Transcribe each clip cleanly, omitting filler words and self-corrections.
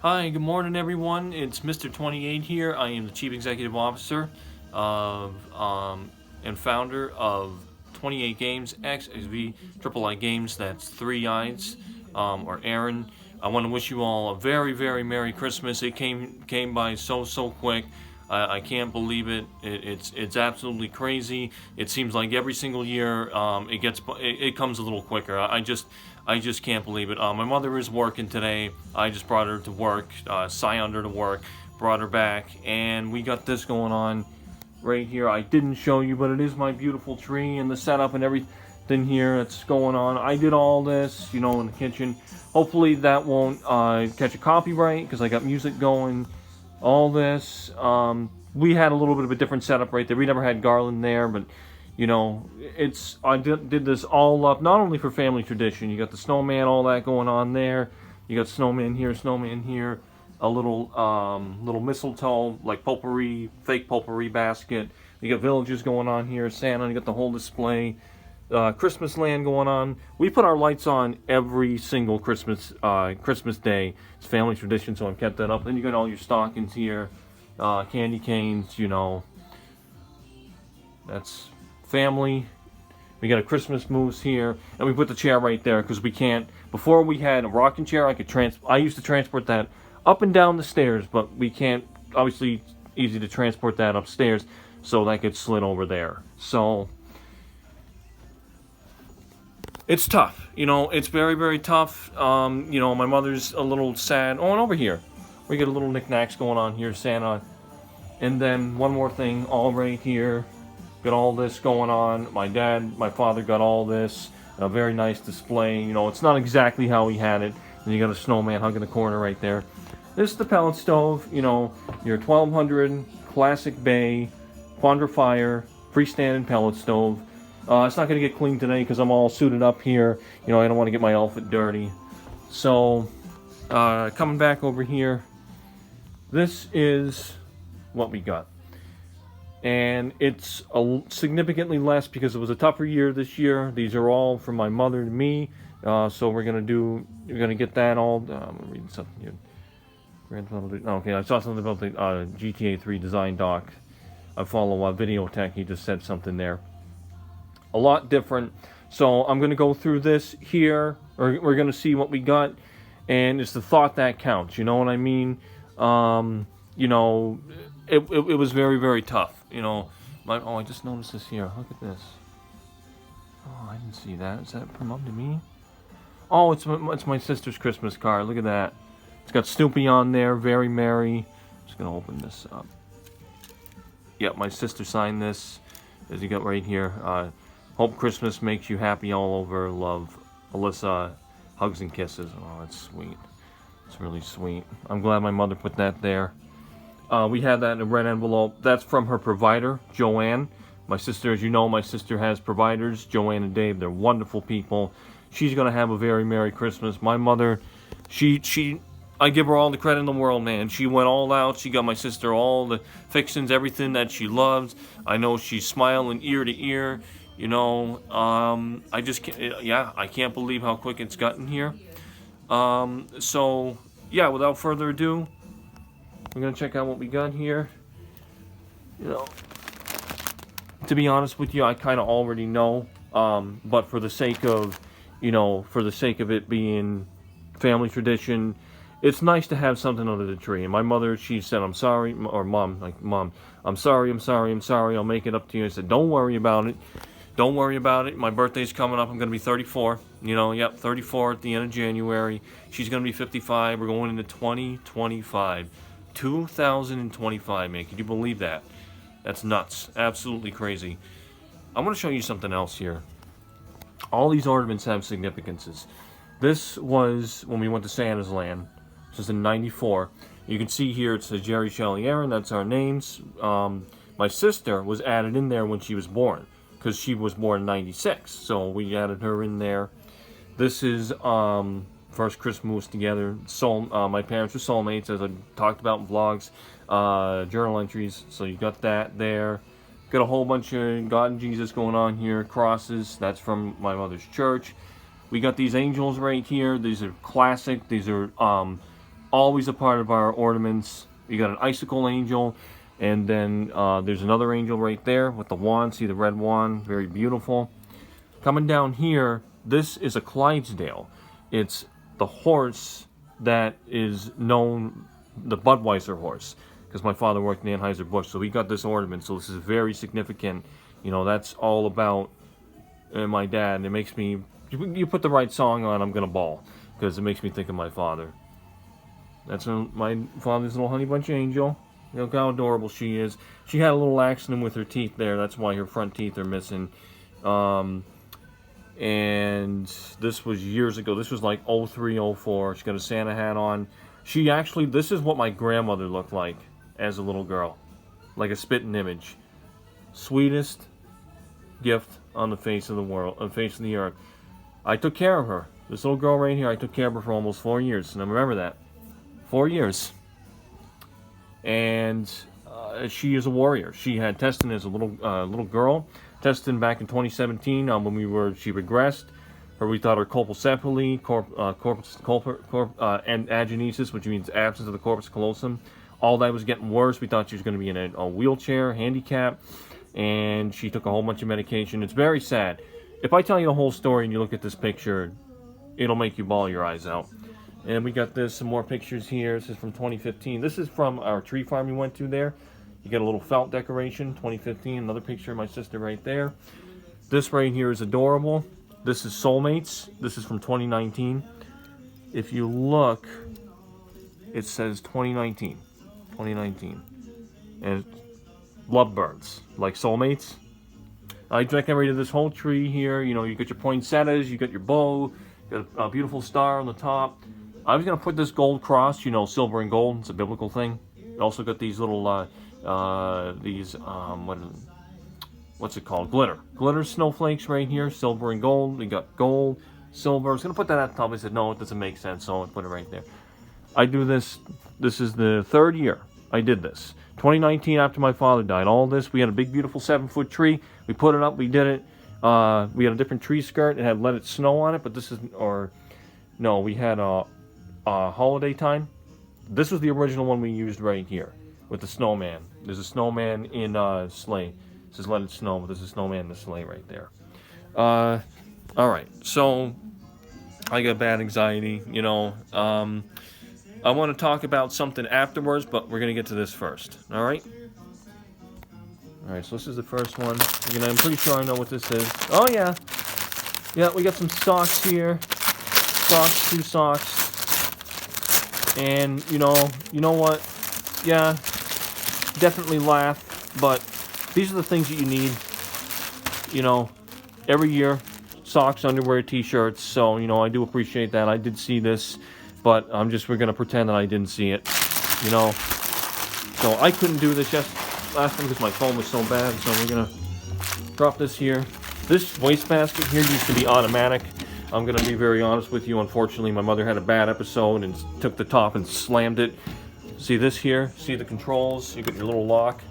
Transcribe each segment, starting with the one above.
Hi, good morning, everyone. It's Mr. 28 here. I am the Chief Executive Officer of and founder of 28 Games XXV Triple I Games. That's three I's or Aaron. I want to wish you all a very, very Merry Christmas. It came by so quick. I can't believe it. It's absolutely crazy. It seems like every single year it comes a little quicker. I just can't believe it. My mother is working today. I just brought her to work, signed her to work, brought her back, and we got this going on right here. I didn't show you, but it is my beautiful tree and the setup and everything here that's going on. I did all this, in the kitchen. Hopefully that won't catch a copyright because I got music going. All this. We had a little bit of a different setup right there. We never had garland there, but I did this all up, not only for family tradition. You got the snowman, all that going on there. You got snowman here, a little mistletoe, like potpourri, fake potpourri basket. You got villages going on here, Santa, you got the whole display. Christmas land going on. We put our lights on every single Christmas day. It's family tradition, so I've kept that up. Then you got all your stockings here, candy canes, that's family. We got a Christmas moose here, and we put the chair right there because we can't. Before we had a rocking chair, I used to transport that up and down the stairs, but we can't. Obviously, it's easy to transport that upstairs, so that gets slid over there. So it's tough, it's very, very tough. My mother's a little sad. Oh, and over here, we get a little knickknacks going on here, Santa. And then one more thing, all right here, got all this going on. My father got all this, a very nice display. It's not exactly how he had it. And you got a snowman hugging the corner right there. This is the pellet stove, your 1200 classic bay, Quandra fire, freestanding pellet stove. It's not going to get cleaned today because I'm all suited up here. I don't want to get my outfit dirty. So, coming back over here, this is what we got. And it's significantly less because it was a tougher year this year. These are all from my mother to me. So we're going to get that all. I'm reading something here. Okay, I saw something about the GTA 3 design doc. I follow Video Tech. He just said something there. A lot different. So I'm going to go through this here. Or we're going to see what we got. And it's the thought that counts. You know what I mean? It was very, very tough. I just noticed this here. Look at this. Oh, I didn't see that. Is that from Mom to me? Oh, it's my sister's Christmas card. Look at that. It's got Snoopy on there. Very merry. I'm just going to open this up. Yep, my sister signed this. As you got right here. Hope Christmas makes you happy all over. Love, Alyssa. Hugs and kisses. Oh, that's sweet. It's really sweet. I'm glad my mother put that there. We had that in a red envelope. That's from her provider, Joanne. My sister, as you know, my sister has providers, Joanne and Dave. They're wonderful people. She's going to have a very Merry Christmas. My mother, I give her all the credit in the world, man. She went all out. She got my sister all the fixings, everything that she loves. I know she's smiling ear to ear. I just can't, I can't believe how quick it's gotten here. Without further ado, we're going to check out what we got here. To be honest with you, I kind of already know. But for the sake of it being family tradition, it's nice to have something under the tree. And my mother, she said, I'm sorry, or Mom, I'm sorry, I'll make it up to you. I said, don't worry about it. Don't worry about it. My birthday's coming up. I'm going to be 34. 34 at the end of January. She's going to be 55. We're going into 2025. 2025, man. Can you believe that? That's nuts. Absolutely crazy. I'm going to show you something else here. All these ornaments have significances. This was when we went to Santa's Land. This was in 94. You can see here it says Jerry, Shelley, Aaron. That's our names. My sister was added in there when she was born because she was born in 96. So we added her in there. This is first Christmas together. My parents were soulmates, as I talked about in vlogs, journal entries. So you got that there. Got a whole bunch of God and Jesus going on here. Crosses. That's from my mother's church. We got these angels right here. These are classic. These are always a part of our ornaments. You got an icicle angel, and then there's another angel right there with the wand. See the red wand? Very beautiful. Coming down here, this is a Clydesdale. It's the horse that is known, the Budweiser horse, because my father worked in Anheuser-Busch, so he got this ornament, so this is very significant. You know, that's all about my dad, and it makes me, you put the right song on, I'm gonna bawl, because it makes me think of my father. That's my father's little honey bunch angel. Look how adorable she is. She had a little accident with her teeth there, that's why her front teeth are missing. And this was years ago. This was like 03, 04. She got a Santa hat on. She actually, this is what my grandmother looked like as a little girl. Like a spitting image. Sweetest gift on the face of the world, on the face of the earth. I took care of her. This little girl right here, I took care of her for almost 4 years. And I remember that. 4 years. And she is a warrior. She had Testin as a little girl. Testin back in 2017 when she regressed. We thought her colpocephaly, and agenesis, which means absence of the corpus callosum. All that was getting worse. We thought she was going to be in a wheelchair, handicap, and she took a whole bunch of medication. It's very sad. If I tell you the whole story and you look at this picture, it'll make you bawl your eyes out. And we got some more pictures here. This is from 2015. This is from our tree farm we went to there. You get a little felt decoration, 2015. Another picture of my sister right there. This right here is adorable. This is Soulmates. This is from 2019. If you look, it says 2019. 2019. And lovebirds, like soulmates. I decorated this whole tree here. You know, you got your poinsettias, you got your bow, you got a beautiful star on the top. I was going to put this gold cross, you know, silver and gold. It's a biblical thing. You also got these little, what's it called? Glitter snowflakes right here, silver and gold. We got gold, silver. I was going to put that at the top. I said, no, it doesn't make sense, so I put it right there. I do this. This is the 3rd year I did this. 2019, after my father died, all this, we had a big, beautiful 7-foot tree. We put it up, we did it. We had a different tree skirt. It had Let It Snow on it, but this is, we had a holiday time. This was the original one we used right here with the snowman. There's a snowman in sleigh. It says Let It Snow, but there's a snowman in the sleigh right there. Alright, so I got bad anxiety, you know. I want to talk about something afterwards, but we're going to get to this first. Alright? Alright, so this is the first one. Again, I'm pretty sure I know what this is. Oh, yeah. Yeah, we got some socks here. Socks, 2 socks. And, you know what? Yeah, definitely laugh, but these are the things that you need, you know, every year. Socks, underwear, t-shirts, so, you know, I do appreciate that. I did see this, but we're going to pretend that I didn't see it, you know. So I couldn't do this last time because my phone was so bad, so we're going to drop this here. This wastebasket here used to be automatic. I'm going to be very honest with you. Unfortunately, my mother had a bad episode and took the top and slammed it. See this here? See the controls? You got your little lock.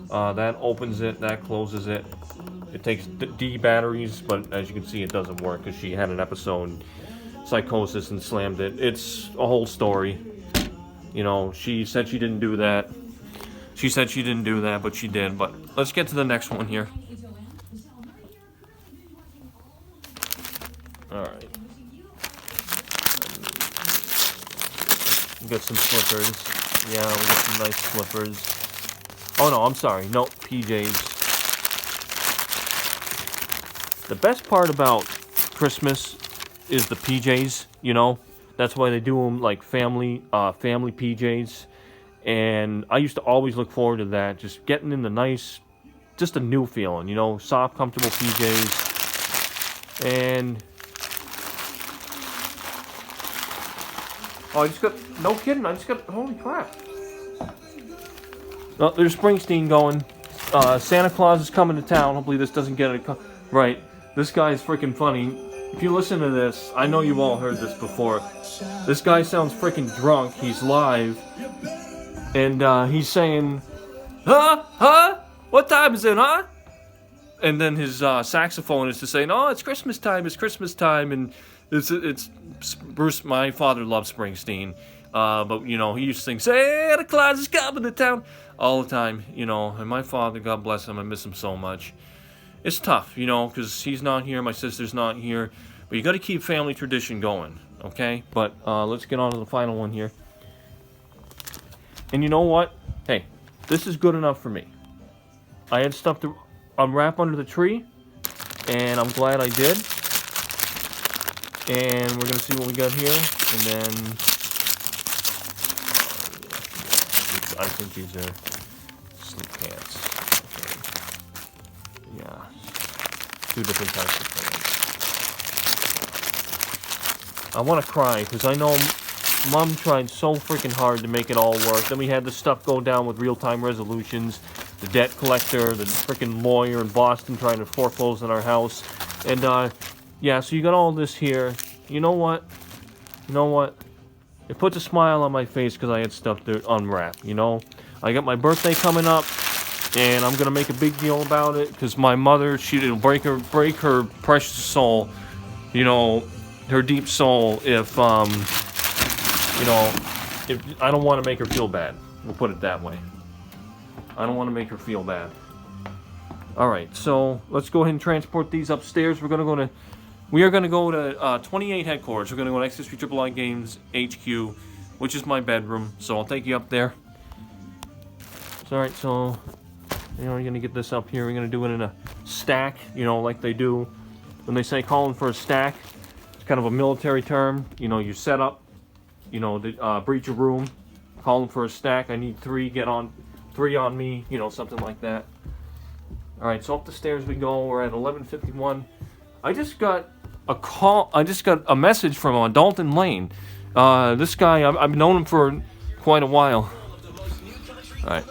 That opens it, that closes it. It takes D batteries, but as you can see, it doesn't work because she had an episode, psychosis, and slammed it. It's a whole story. You know, she said she didn't do that. She said she didn't do that, but she did. But let's get to the next one here. Alright. We got some slippers. Yeah, we got some nice slippers. Oh no, I'm sorry. No, PJs. The best part about Christmas is the PJs, you know. That's why they do them like family PJs. And I used to always look forward to that. Just getting in the nice, just a new feeling, you know. Soft, comfortable PJs. And I just got, no kidding, holy crap. Oh, there's Springsteen going. Santa Claus is coming to town. Hopefully this doesn't get it. Right. This guy is freaking funny. If you listen to this, I know you've all heard this before. This guy sounds freaking drunk. He's live. And he's saying, huh? What time is it, huh? And then his saxophone is just saying, oh, it's Christmas time. And it's Bruce, my father loves Springsteen. But, you know, he used to sing, Santa Claus is coming to town, all the time, you know. And my father, God bless him, I miss him so much. It's tough, you know, because he's not here, my sister's not here. But you got to keep family tradition going, okay? But let's get on to the final one here. And you know what? Hey, this is good enough for me. I had stuff to unwrap under the tree, and I'm glad I did. And we're going to see what we got here. And then I think these are sleep pants. Okay. Yeah. 2 different types of pants. I want to cry because I know Mom tried so freaking hard to make it all work. Then we had the stuff go down with real-time resolutions. The debt collector, the freaking lawyer in Boston trying to foreclose on our house. And, yeah, so you got all this here. You know what? You know what? It puts a smile on my face because I had stuff to unwrap, you know? I got my birthday coming up, and I'm going to make a big deal about it because my mother, it'll break her precious soul, you know, her deep soul if, you know, if I don't want to make her feel bad. We'll put it that way. I don't want to make her feel bad. Alright, so let's go ahead and transport these upstairs. We are going to go to 28 headquarters. We're going to go to XSP Triple I Games HQ, which is my bedroom. So I'll take you up there. Alright, so you know, we're going to get this up here. We're going to do it in a stack, you know, like they do. When they say calling for a stack, it's kind of a military term. You know, you set up, you know, breach a room, calling for a stack. I need 3, get on 3 on me, you know, something like that. Alright, so up the stairs we go. We're at 11:51. I just got a call. I just got a message from Dalton Lane. This guy, I've known him for quite a while. Alright.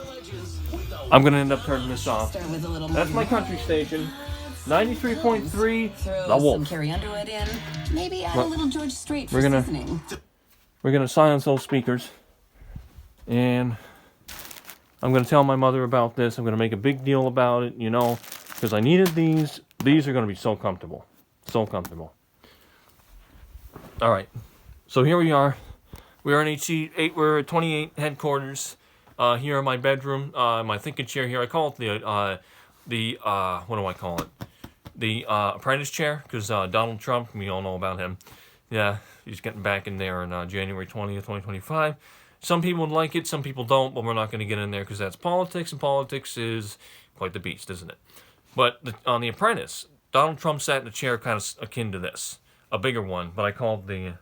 I'm going to end up turning this off. That's my country station. 93.3, The Wolf. Carrie Underwood in. Maybe add a little George Strait for seasoning. We're going to silence those speakers. And I'm going to tell my mother about this. I'm going to make a big deal about it, you know, because I needed these. These are going to be so comfortable. So comfortable. All right. So here we are. We are in HC8. We're at 28 headquarters. Here in my bedroom. My thinking chair here. I call it the what do I call it? The apprentice chair, because Donald Trump, we all know about him. Yeah, he's getting back in there on January 20th, 2025. Some people like it, some people don't, but we're not going to get in there because that's politics, and politics is quite the beast, isn't it? But on The Apprentice, Donald Trump sat in a chair kind of akin to this, a bigger one, but I called the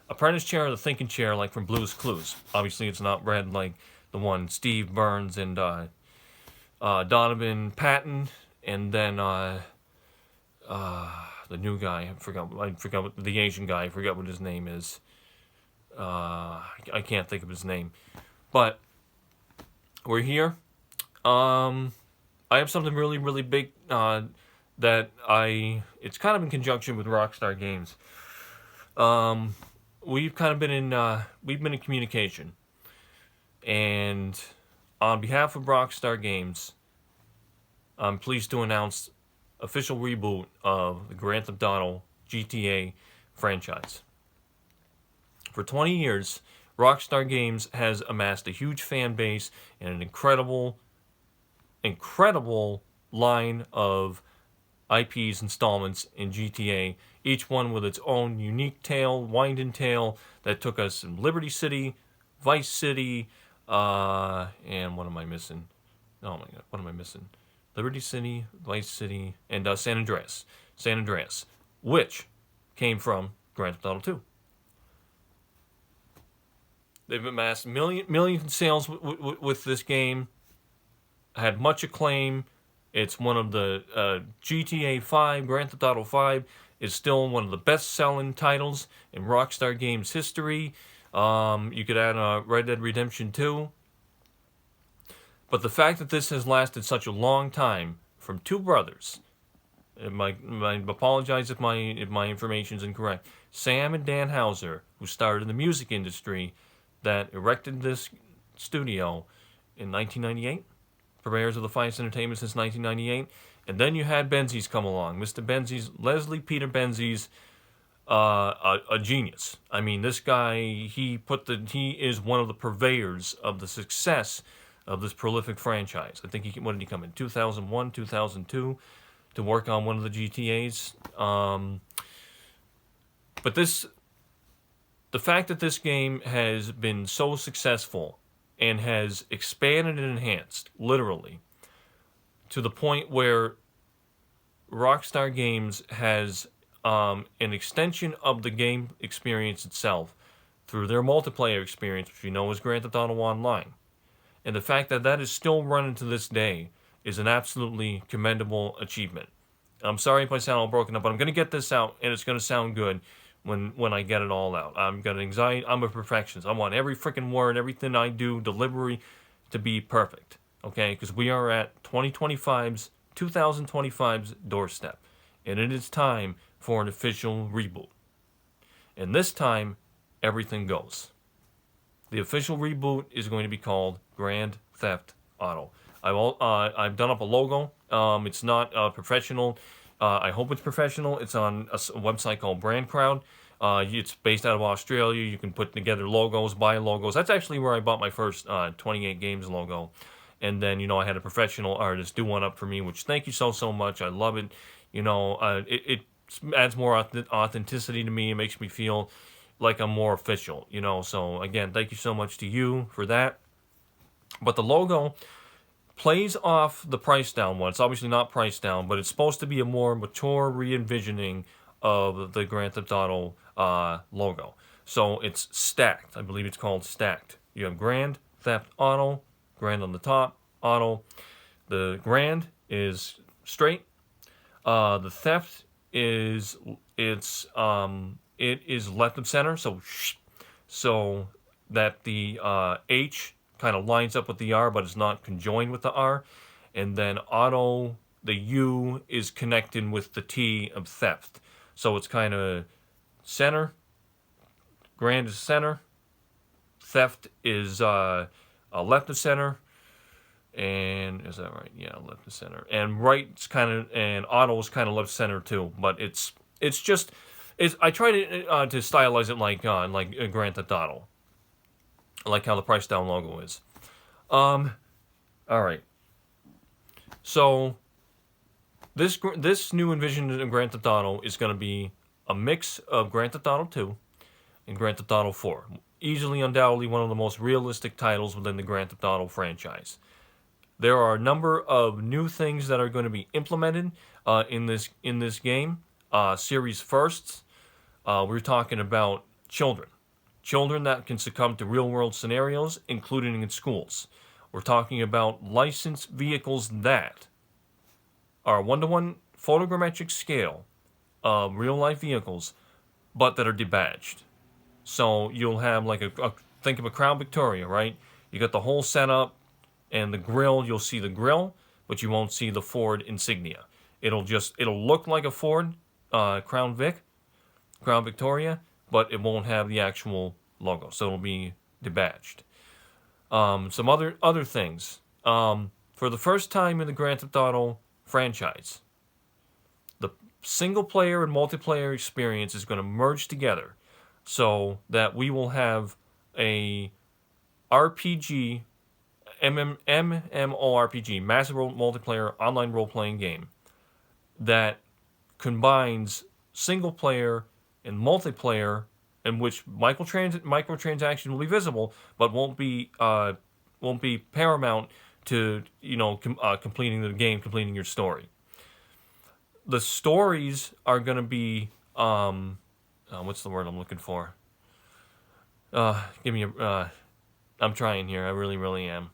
apprentice chair or the thinking chair, like from Blue's Clues. Obviously, it's not red like the one Steve Burns and Donovan Patton, and then the new guy, I forgot what, the Asian guy, I forgot what his name is. I can't think of his name, but we're here. I have something really, really big that it's kind of in conjunction with Rockstar Games. We've kind of been in communication, and on behalf of Rockstar Games, I'm pleased to announce official reboot of the Grand Theft Auto GTA franchise. For 20 years, Rockstar Games has amassed a huge fan base and an incredible line of IPs installments in GTA, each one with its own unique tale, winding tale that took us in Liberty City, Vice City, and what am I missing? Oh my god, what am I missing? Liberty City, Vice City, and San Andreas. San Andreas, which came from Grand Theft Auto 2. They've amassed million sales with this game. Had much acclaim. It's one of the GTA 5, Grand Theft Auto 5 is still one of the best-selling titles in Rockstar Games history. You could add Red Dead Redemption 2. But the fact that this has lasted such a long time from two brothers, I apologize if my information is incorrect, Sam and Dan Hauser, who started in the music industry, that erected this studio in 1998, purveyors of the finest entertainment since 1998, and then you had Benzies come along. Mr. Benzies, Leslie Peter Benzies, a genius. I mean, this guy, he is one of the purveyors of the success of this prolific franchise. I think when did he come in? 2001, 2002 to work on one of the GTAs. But the fact that this game has been so successful and has expanded and enhanced, literally, to the point where Rockstar Games has an extension of the game experience itself through their multiplayer experience, which we know is Grand Theft Auto Online. And the fact that that is still running to this day is an absolutely commendable achievement. I'm sorry if I sound all broken up, but I'm going to get this out, and it's going to sound good when I get it all out. I'm got anxiety. I'm a perfectionist. I want every freaking word, everything I do, delivery, to be perfect. Okay? Because we are at 2025's doorstep. And it is time for an official reboot. And this time, everything goes. The official reboot is going to be called Grand Theft Auto. I've done up a logo. It's not professional. I hope it's professional. It's on a website called Brand Crowd. It's based out of Australia. You can put together logos, buy logos. That's actually where I bought my first 28 Games logo. And then, I had a professional artist do one up for me, which thank you so much. I love it. It adds more authenticity to me. It makes me feel like I'm more official, So, again, thank you so much to you for that. But the logo plays off the price down one. It's obviously not price down, but it's supposed to be a more mature re-envisioning of the Grand Theft Auto logo. So it's stacked. I believe it's called stacked. You have Grand Theft Auto, Grand on the top, Auto. The Grand is straight. The Theft is it is left of center, so that the H kind of lines up with the R, but it's not conjoined with the R. And then Auto, the U is connected with the T of Theft. So it's kind of center. Grand is center. Theft is left of center. And is that right? Yeah, left of center. And right's and Auto is kind of left center too. But it's I try to stylize it like Grand Theft Auto. I like how the price down logo is. All right. So this new envisioned in Grand Theft Auto is going to be a mix of Grand Theft Auto 2 and Grand Theft Auto 4. Easily, undoubtedly, one of the most realistic titles within the Grand Theft Auto franchise. There are a number of new things that are going to be implemented in this game. Series firsts. We're talking about children that can succumb to real-world scenarios, including in schools. We're talking about licensed vehicles that are one-to-one photogrammetric scale of real-life vehicles, but that are debadged. So you'll have think of a Crown Victoria, right? You got the whole setup and the grill. You'll see the grill, but you won't see the Ford insignia. It'll look like a Ford Crown Victoria, but it won't have the actual logo, so it'll be debadged. Some other things. For the first time in the Grand Theft Auto franchise, the single player and multiplayer experience is going to merge together, so that we will have a RPG, MMORPG, massive multiplayer online role-playing game that combines single player and multiplayer, in which microtransactions will be visible, but won't be paramount to completing the game, completing your story. The stories are going to be what's the word I'm looking for? Give me a. I'm trying here. I really am.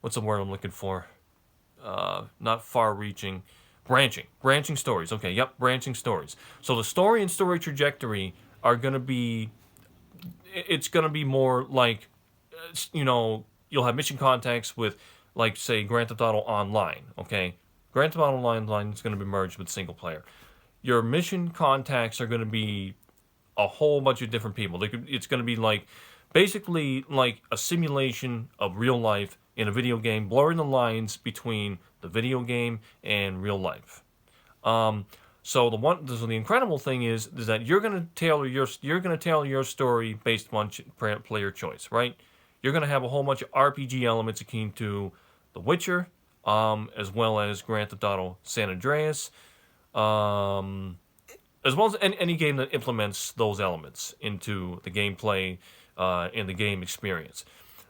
What's the word I'm looking for? Not far-reaching. Branching stories. Okay, yep, branching stories. So the story and story trajectory are going to be, it's going to be more like, you'll have mission contacts with, say, Grand Theft Auto Online, okay? Grand Theft Auto Online is going to be merged with single player. Your mission contacts are going to be a whole bunch of different people. It's going to be basically like a simulation of real life in a video game, blurring the lines between the video game and real life. So the incredible thing is that you're gonna tailor your story based on player choice, right? You're gonna have a whole bunch of RPG elements akin to The Witcher, as well as Grand Theft Auto San Andreas, as well as any game that implements those elements into the gameplay and the game experience.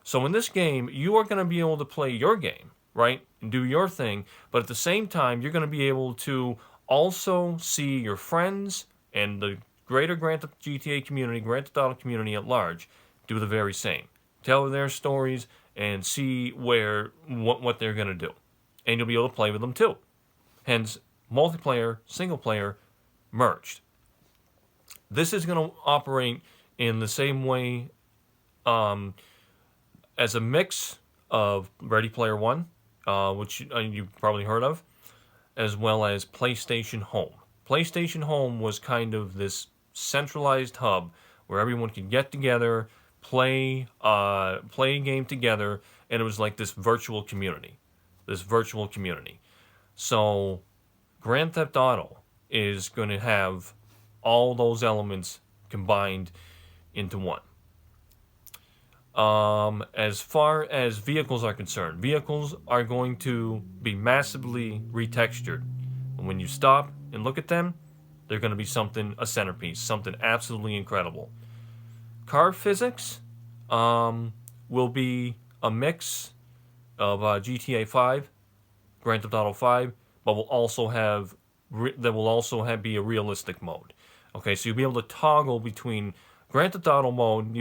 So in this game, you are going to be able to play your game, right, and do your thing, but at the same time, you're going to be able to also see your friends and the greater Grand Theft GTA community, Grand Theft Auto community at large, do the very same. Tell their stories and see what they're going to do. And you'll be able to play with them too. Hence, multiplayer, single player, merged. This is going to operate in the same way as a mix of Ready Player One, which you've probably heard of, as well as PlayStation Home. PlayStation Home was kind of this centralized hub where everyone could get together, play a game together, and it was like this virtual community. So Grand Theft Auto is going to have all those elements combined into one. As far as vehicles are concerned, vehicles are going to be massively retextured. And when you stop and look at them, they're going to be a centerpiece, something absolutely incredible. Car physics will be a mix of GTA 5, Grand Theft Auto 5, but will also be a realistic mode. Okay, so you'll be able to toggle between Grand Theft Auto mode,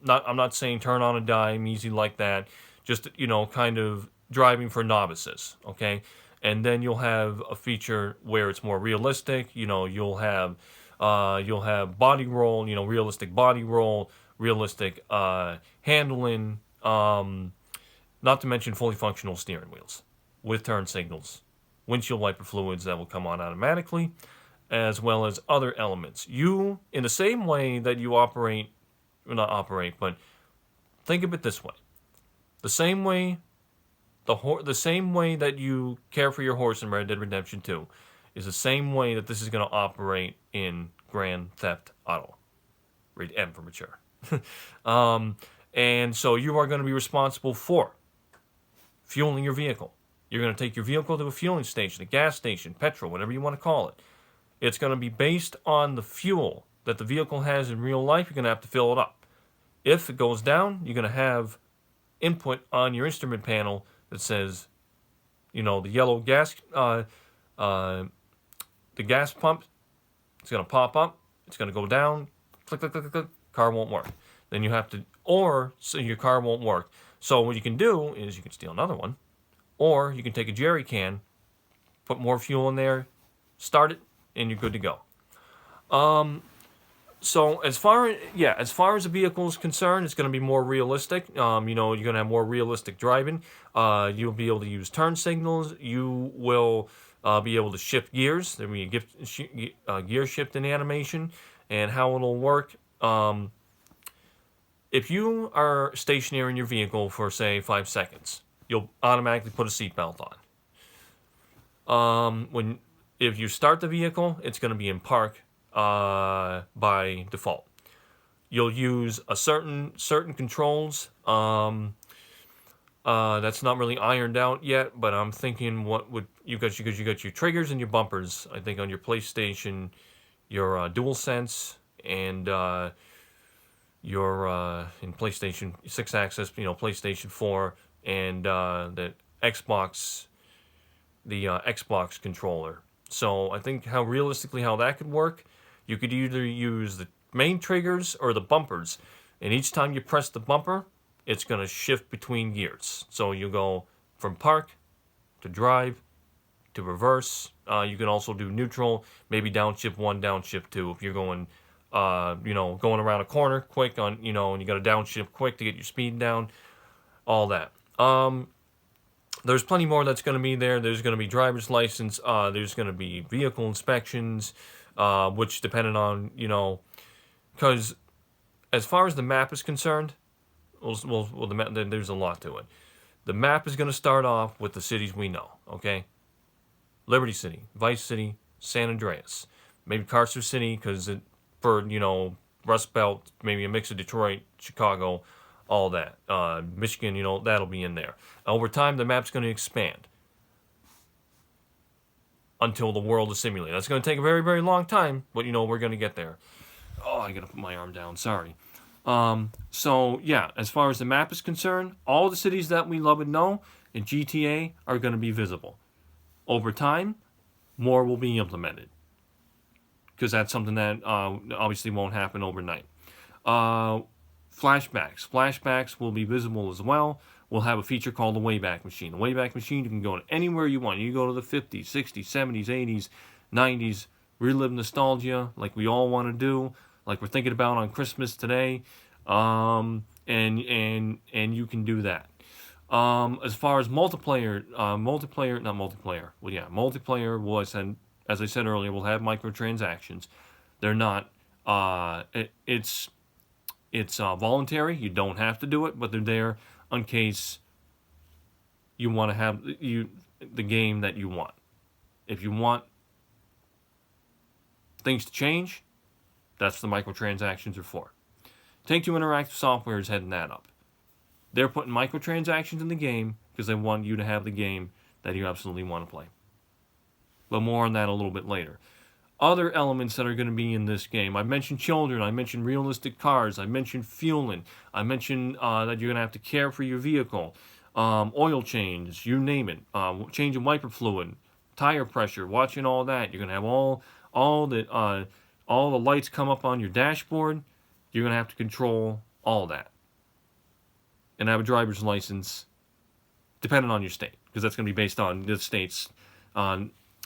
I'm not saying turn on a dime, easy like that, just, kind of driving for novices, okay? And then you'll have a feature where it's more realistic, you'll have body roll, realistic body roll, realistic handling, not to mention fully functional steering wheels with turn signals, windshield wiper fluids that will come on automatically, as well as other elements. You, in the same way that you but think of it this way. The same way that you care for your horse in Red Dead Redemption 2 is the same way that this is going to operate in Grand Theft Auto. Read M for mature. And so you are going to be responsible for fueling your vehicle. You're going to take your vehicle to a fueling station, a gas station, petrol, whatever you want to call it. It's going to be based on the fuel that the vehicle has in real life. You're going to have to fill it up. If it goes down, you're going to have input on your instrument panel that says, the yellow gas, the gas pump, it's going to pop up. It's going to go down. Click, click, click, click, click. Car won't work. Then you have to, so your car won't work. So what you can do is you can steal another one, or you can take a jerry can, put more fuel in there, start it, and you're good to go. So as far as the vehicle is concerned, it's going to be more realistic. You're going to have more realistic driving. You'll be able to use turn signals. You will be able to shift gears. There'll be a gear shifting animation, and how it'll work. If you are stationary in your vehicle for, say, 5 seconds, you'll automatically put a seatbelt on. If you start the vehicle, it's going to be in park by default. You'll use a certain controls. That's not really ironed out yet, but I'm thinking you got your triggers and your bumpers. I think on your PlayStation, your DualSense and your in PlayStation 6-axis, PlayStation 4 and the Xbox controller. So I think how that could work, you could either use the main triggers or the bumpers, and each time you press the bumper, it's going to shift between gears. So you go from park to drive to reverse. You can also do neutral, maybe downshift 1, downshift 2 if you're going, going around a corner quick and you got to downshift quick to get your speed down, all that. There's plenty more that's going to be there. There's going to be driver's license. There's going to be vehicle inspections, which depending on, because as far as the map is concerned, there's a lot to it. The map is going to start off with the cities we know, okay? Liberty City, Vice City, San Andreas. Maybe Carcer City, because for, Rust Belt, maybe a mix of Detroit, Chicago, all that. Michigan, that'll be in there. Over time, the map's going to expand until the world is simulated. That's going to take a very, very long time, but, we're going to get there. Oh, I got to put my arm down. Sorry. So, yeah, as far as the map is concerned, all the cities that we love and know in GTA are going to be visible. Over time, more will be implemented, because that's something that obviously won't happen overnight. Flashbacks will be visible as well. We'll have a feature called the Wayback Machine. The Wayback Machine, you can go anywhere you want. You can go to the 50s, 60s, 70s, 80s, 90s, relive nostalgia like we all want to do, like we're thinking about on Christmas today, and you can do that. As far as multiplayer will, as I said earlier, will have microtransactions. They're not, it's voluntary. You don't have to do it, but they're there in case you want to have the game that you want. If you want things to change, that's what the microtransactions are for. Take-Two Interactive Software is heading that up. They're putting microtransactions in the game because they want you to have the game that you absolutely want to play. But more on that a little bit later. Other elements that are going to be in this game. I mentioned children. I mentioned realistic cars. I mentioned fueling. I mentioned that you're going to have to care for your vehicle. Oil change, you name it. Changing wiper fluid, tire pressure, watching all that. You're going to have all the lights come up on your dashboard. You're going to have to control all that. And have a driver's license, depending on your state, because that's going to be based on the state's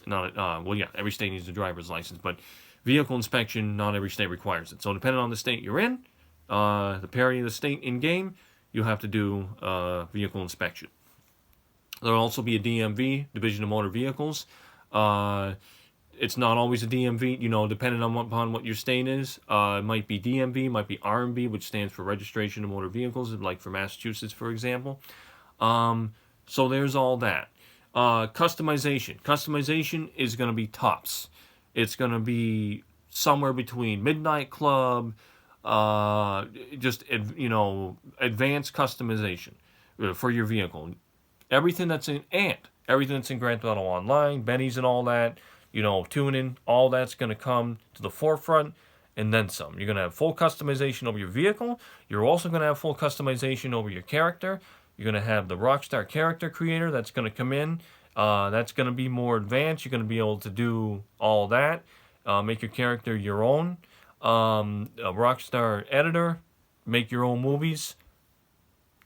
every state needs a driver's license, but vehicle inspection, not every state requires it. So depending on the state you're in, the parity of the state in game, you'll have to do vehicle inspection. There'll also be a DMV, Division of Motor Vehicles. It's not always a DMV, depending upon what your state is. It might be DMV, might be RMV, which stands for Registration of Motor Vehicles, like for Massachusetts, for example. So there's all that. Customization. Customization is going to be tops. It's going to be somewhere between Midnight Club, advanced customization for your vehicle. Everything that's in Grand Theft Auto Online, Benny's and all that, tuning, all that's going to come to the forefront, and then some. You're going to have full customization over your vehicle. You're also going to have full customization over your character. You're going to have the Rockstar character creator that's going to come in. That's going to be more advanced. You're going to be able to do all that. Make your character your own. A Rockstar editor. Make your own movies.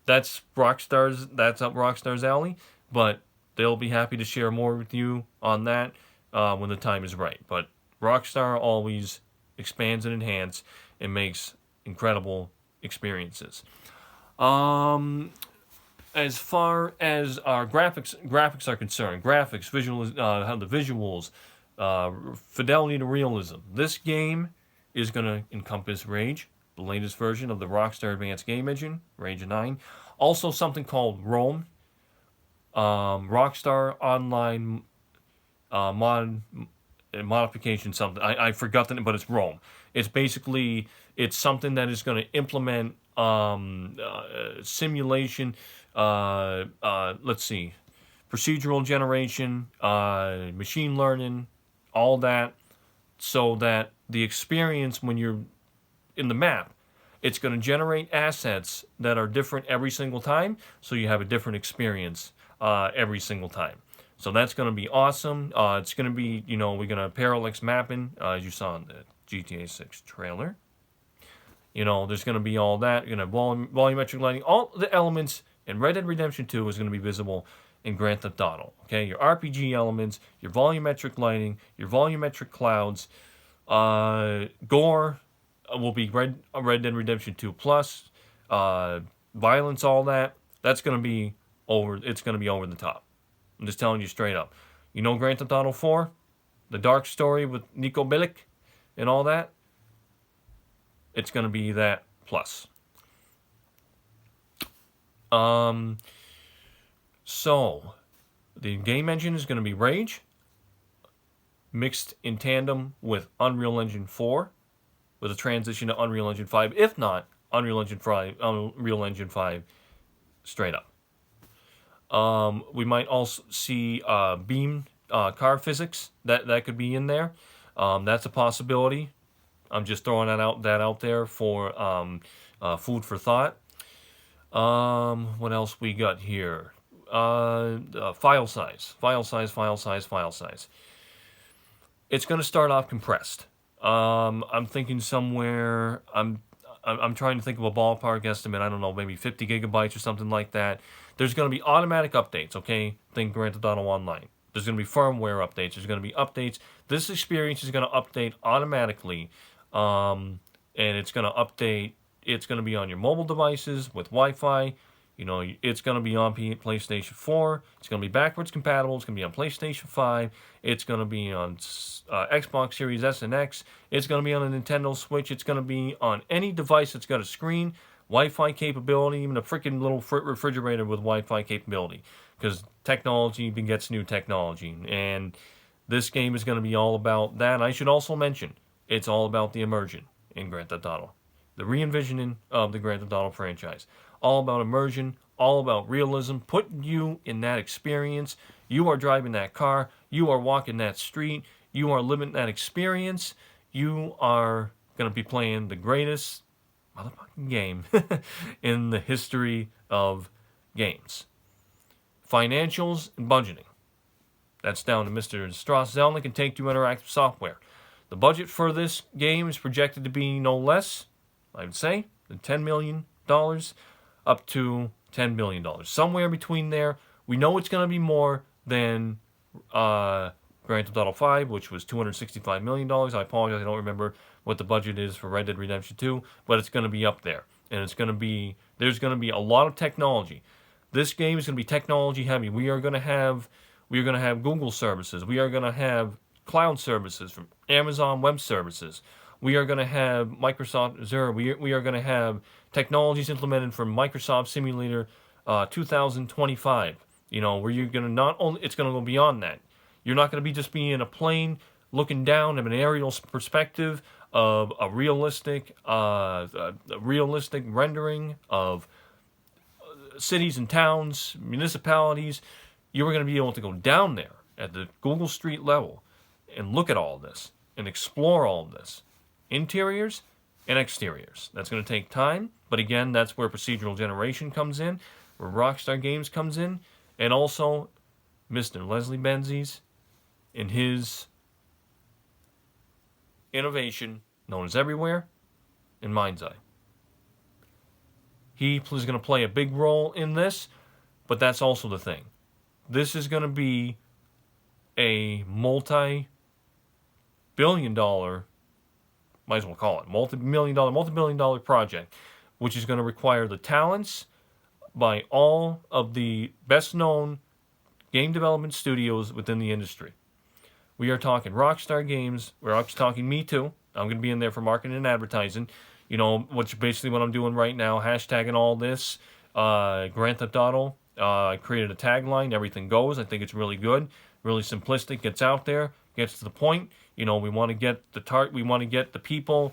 That's up Rockstar's alley. But they'll be happy to share more with you on that when the time is right. But Rockstar always expands and enhances and makes incredible experiences. As far as our graphics are concerned, how the visuals, fidelity to realism. This game is going to encompass Rage, the latest version of the Rockstar Advanced Game Engine, Rage 9. Also something called Rome, Rockstar Online modification something. I forgot the name, but it's Rome. It's something that is going to implement simulation. Procedural generation, machine learning, all that, so that the experience when you're in the map, it's going to generate assets that are different every single time, so you have a different experience every single time. So that's going to be awesome. It's going to be, we're going to have parallax mapping, as you saw in the GTA 6 trailer. There's going to be all that. You're going to have volumetric lighting, all the elements. And Red Dead Redemption 2 is going to be visible in Grand Theft Auto. Okay, your RPG elements, your volumetric lighting, your volumetric clouds, gore will be Red Dead Redemption 2 Plus, violence, all that. That's going to be over. It's going to be over the top. I'm just telling you straight up. Grand Theft Auto 4, the dark story with Niko Bellic and all that. It's going to be that plus. So, the game engine is going to be Rage. mixed in tandem with Unreal Engine 4, with a transition to Unreal Engine 5, if not Unreal Engine 5 straight up. We might also see beam car physics that could be in there. That's a possibility. I'm just throwing that out there for food for thought. What else we got here? File size. It's going to start off compressed. I'm thinking somewhere. I'm trying to think of a ballpark estimate. I don't know, maybe 50 gigabytes or something like that. There's going to be automatic updates. Okay, think Grand Theft Auto Online. There's going to be firmware updates. There's going to be updates. This experience is going to update automatically, and it's going to update. It's going to be on your mobile devices with Wi-Fi. You know, it's going to be on PlayStation 4. It's going to be backwards compatible. It's going to be on PlayStation 5. It's going to be on Xbox Series S and X. It's going to be on a Nintendo Switch. It's going to be on any device that's got a screen, Wi-Fi capability, even a freaking little refrigerator with Wi-Fi capability. Because technology begets new technology. And this game is going to be all about that. I should also mention, it's all about the immersion in Grand Theft Auto. The re-envisioning of the Grand Theft Auto franchise. All about immersion, all about realism, putting you in that experience. You are driving that car, you are walking that street, you are living that experience. You are going to be playing the greatest motherfucking game in the history of games. Financials and budgeting. That's down to Mr. Strauss Zelnick and Take-Two Interactive Software. The budget for this game is projected to be no less, I would say, than $10 million up to $10 billion. Somewhere between there. We know it's going to be more than Grand Theft Auto 5, which was $265 million. I apologize, I don't remember what the budget is for Red Dead Redemption 2, but it's going to be up there. And it's going to be, there's going to be a lot of technology. This game is going to be technology heavy. We are going to have Google services. We are going to have cloud services from Amazon Web Services. We are going to have Microsoft Azure. We are going to have technologies implemented from Microsoft Simulator 2025. You know, where you're going to not only, it's going to go beyond that. You're not going to be just being in a plane looking down at an aerial perspective of a realistic rendering of cities and towns, municipalities. You are going to be able to go down there at the Google Street level and look at all this and explore all this. Interiors and exteriors. That's going to take time, but again, that's where procedural generation comes in, where Rockstar Games comes in, and also Mr. Leslie Benzies in his innovation known as Everywhere and Mind's Eye. He is going to play a big role in this, but that's also the thing. This is going to be a multi-billion dollar, might as well call it, multi-billion dollar project, which is going to require the talents by all of the best-known game development studios within the industry. We are talking Rockstar Games. We're talking me too. I'm going to be in there for marketing and advertising. You know, which basically what I'm doing right now, hashtagging all this. Grand Theft Auto. I created a tagline, everything goes. I think it's really good, really simplistic, gets out there, gets to the point. You know, we want to get we want to get the people's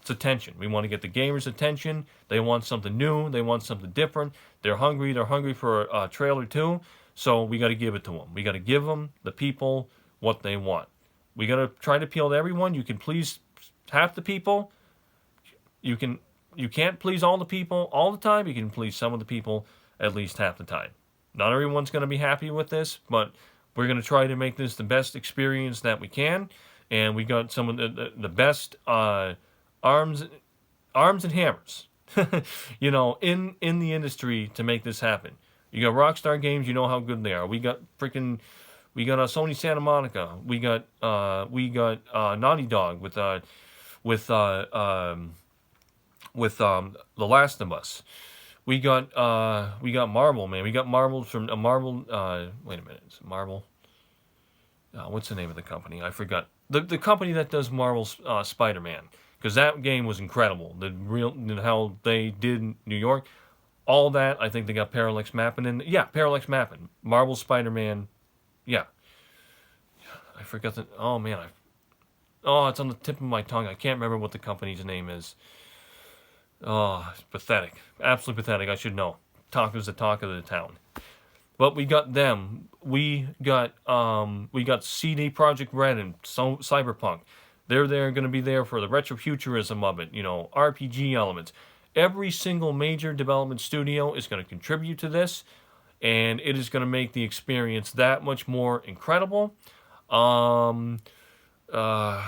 attention. We want to get the gamers' attention. They want something new. They want something different. They're hungry. They're hungry for a trailer too. So we got to give it to them. We got to give them, the people, what they want. We got to try to appeal to everyone. You can please half the people. You can't please all the people all the time. You can please some of the people at least half the time. Not everyone's going to be happy with this, but we're going to try to make this the best experience that we can. And we got some of the best arms and hammers, you know, in the industry to make this happen. You got Rockstar Games, you know how good they are. We got Sony Santa Monica. We got Naughty Dog with The Last of Us. We got Marvel, man. We got Marvel from Marvel. Wait a minute, is it Marvel? What's the name of the company? I forgot. The company that does Marvel's Spider-Man, because that game was incredible. How they did New York, all that. I think they got Parallax Mapping in. Yeah, Parallax Mapping. Marvel Spider-Man. Yeah. I forgot the. Oh man, oh, it's on the tip of my tongue. I can't remember what the company's name is. Oh, it's pathetic. Absolutely pathetic. I should know. Taco's the talk of the town. But we got them. We got CD Projekt Red and Cyberpunk. They're going to be there for the retrofuturism of it. RPG elements. Every single major development studio is going to contribute to this, and it is going to make the experience that much more incredible. I want to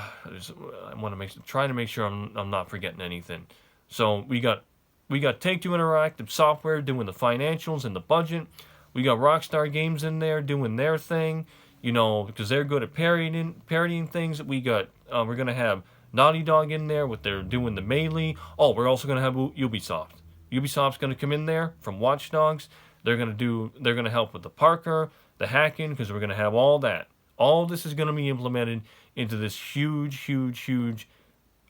trying to make sure I'm not forgetting anything. So we got Take-Two Interactive Software doing the financials and the budget. We got Rockstar Games in there doing their thing, because they're good at parodying things. We're gonna have Naughty Dog in there with their doing the Melee. Oh, we're also gonna have Ubisoft. Ubisoft's gonna come in there from Watch Dogs. They're gonna help with the Parker, the hacking, because we're gonna have all that. All this is gonna be implemented into this huge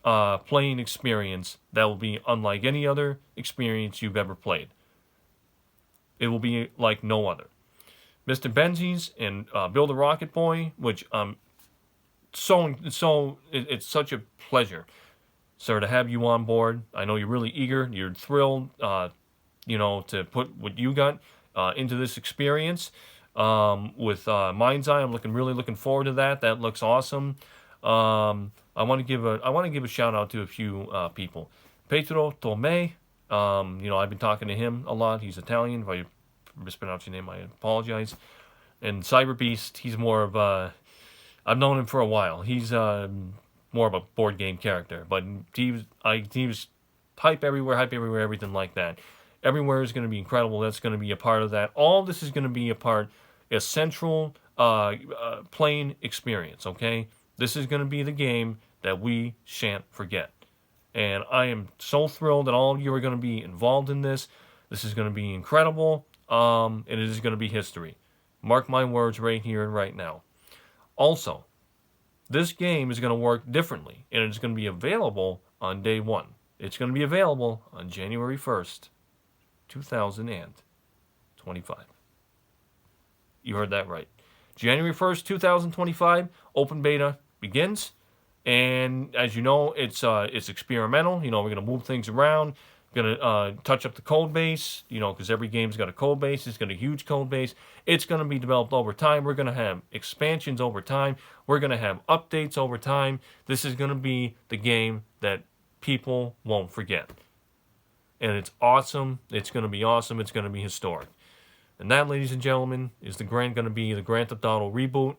playing experience that will be unlike any other experience you've ever played. It will be like no other. Mr. Benzies and Build a Rocket Boy, which it's such a pleasure, sir, to have you on board. I know you're really eager, you're thrilled, to put what you got into this experience. With Mind's Eye, I'm really looking forward to that. That looks awesome. I want to give a shout out to a few people. Pedro Tomé. I've been talking to him a lot. He's Italian. If I mispronounce your name, I apologize. And Cyber Beast, he's more of I've known him for a while. He's more of a board game character, but he was hype everywhere, everything like that. Everywhere is going to be incredible. That's going to be a part of that. All this is going to be a central playing experience. Okay, this is going to be the game that we shan't forget. And I am so thrilled that all of you are going to be involved in this. This is going to be incredible, and it is going to be history. Mark my words right here and right now. Also, this game is going to work differently, and it's going to be available on day one. It's going to be available on January 1st, 2025. You heard that right. January 1st, 2025, open beta begins. And as you know, it's experimental. We're going to move things around. We're going to touch up the code base, because every game's got a code base. It's got a huge code base. It's going to be developed over time. We're going to have expansions over time. We're going to have updates over time. This is going to be the game that people won't forget. And it's awesome. It's going to be awesome. It's going to be historic. And that, ladies and gentlemen, is going to be the Grand Theft Auto reboot.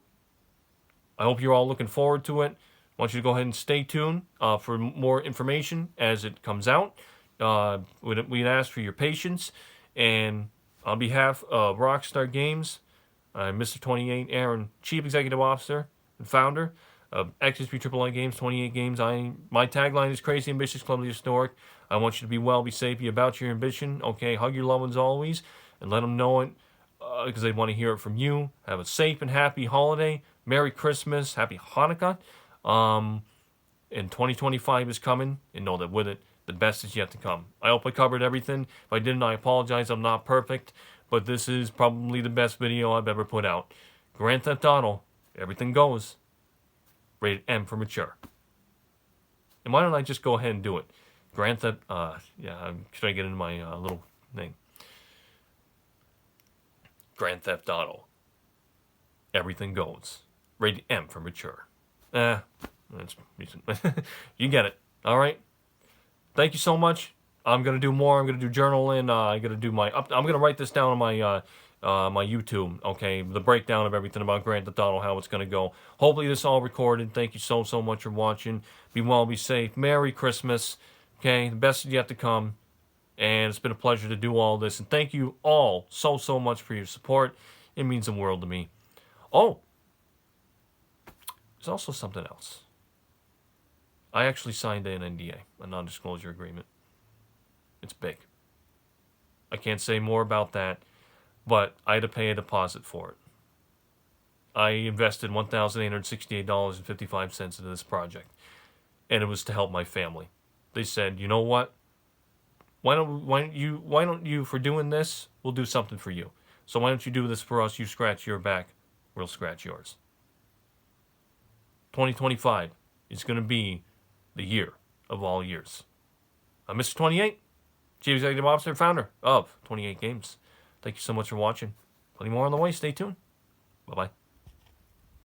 I hope you're all looking forward to it. I want you to go ahead and stay tuned for more information as it comes out. We'd ask for your patience. And on behalf of Rockstar Games, I'm Mr. 28 Aaron, Chief Executive Officer and Founder of XSP AAA Games, 28 Games. My tagline is Crazy Ambitious, Clumsy Historic. I want you to be well, be safe, be about your ambition. Okay, hug your loved ones always and let them know it because they want to hear it from you. Have a safe and happy holiday. Merry Christmas. Happy Hanukkah. And 2025 is coming, and know that with it, the best is yet to come. I hope I covered everything. If I didn't, I apologize. I'm not perfect, but this is probably the best video I've ever put out. Grand Theft Auto, everything goes. Rated M for mature. And why don't I just go ahead and do it? Grand Theft, should I get into my little thing? Grand Theft Auto, everything goes. Rated M for mature. That's recent. You get it. All right. Thank you so much. I'm gonna do more. I'm gonna do journaling. I'm gonna do I'm gonna write this down on my my YouTube. Okay, the breakdown of everything about Grand Theft Auto, how it's gonna go. Hopefully this all recorded. Thank you so much for watching. Be well, be safe. Merry Christmas. Okay, the best is yet to come. And it's been a pleasure to do all this. And thank you all so much for your support. It means the world to me. Oh, there's also something else. I actually signed an NDA, a non-disclosure agreement. It's big. I can't say more about that, but I had to pay a deposit for it. I invested $1,868.55 into this project, and it was to help my family. They said, you know what? Why don't you, for doing this, we'll do something for you. So why don't you do this for us? You scratch your back, we'll scratch yours. 2025 is going to be the year of all years. I'm Mr. 28, Chief Executive Officer and founder of 28 Games. Thank you so much for watching. Plenty more on the way. Stay tuned. Bye-bye.